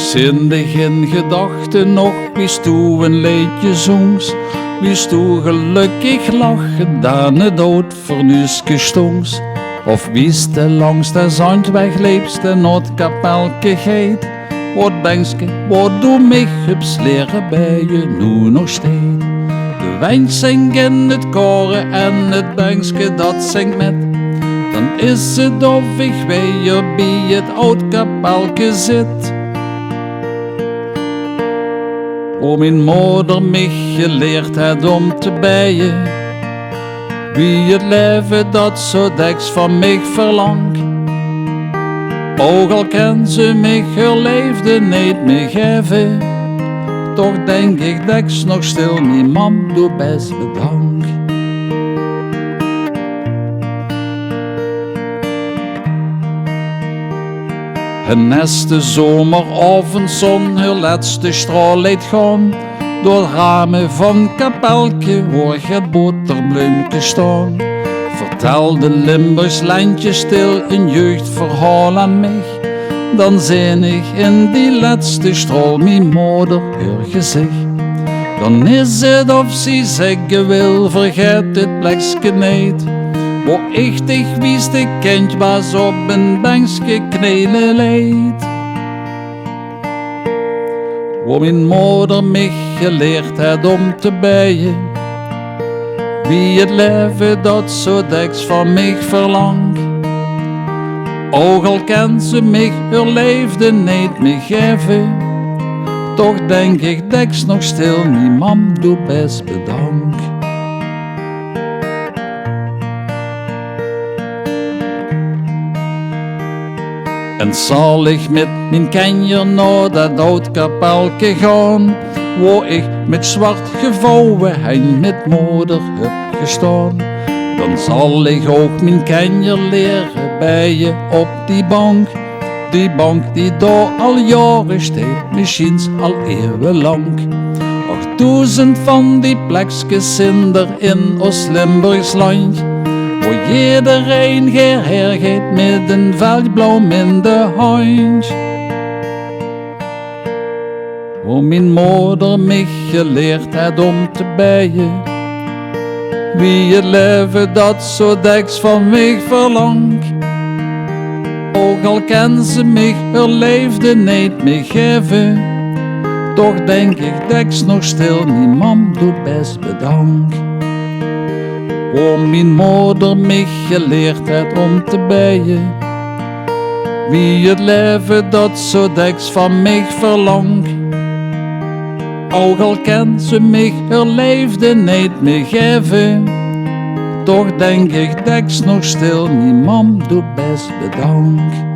Zindig in gedachten nog, wist toe een liedje zongs, wist toe gelukkig lachen, dan het dood vernuske stongs. Of wist de langs de zandweg leepste not kapelke geit, wat denkske, wat doe mij hups leren bij je nu nog steeds. De wijn zingt in het koren en het denkske dat zingt met, dan is het of ik weer bij het oud kapelke zit. O mijn moeder mich geleerd het om te bijen, wie het leven dat zo deks van mij verlangt. Ook al ken ze mich haar leefde niet meer geven, toch denk ik deks nog stil, mijn mam doe best bedankt. Een neste zomeravondzon, haar laatste straal liet gaan, door het ramen van kapelke hoor het boterbloemke staan. Vertelde Limburgs landje stil een jeugdverhaal aan mij, dan zin ik in die laatste straal mijn moeder haar gezicht. Dan is het of ze zeggen wil, vergeet dit plekske niet, waar ik dich wist ik kind was op een bankske knelen leed. Waar mijn moeder mich geleerd had om te bijen, wie het leven dat zo deks van mij verlangt. Ook al ken ze mich haar leefde niet meer geven, toch denk ik deks nog stil, mijn mam doe best bedankt. En zal ik met mijn kenjer naar dat oud kapelke gaan, waar ik met zwart gevouwen heen met moeder heb gestaan. Dan zal ik ook mijn kenjer leren bij je op die bank die daar al jaren steekt, misschien al eeuwenlang. 8000 van die plekjes zijn er in ons Limburgs land, waar iedereen hergeet met een veldblauw in de hand. Waar mijn moeder mich geleerd had om te bijen, wie het leven dat zo deks van mij verlangt. Ook al ken ze mich haar leefde niet meer geven, toch denk ik deks nog stil, mijn mam doet best bedankt. Waar mijn moeder mich geleerd had om te bijen, wie het leven dat zo deks van mij verlangt. Ook al ken ze mich haar leefde niet meer geven, toch denk ik deks nog stil, mijn mam doet best bedankt.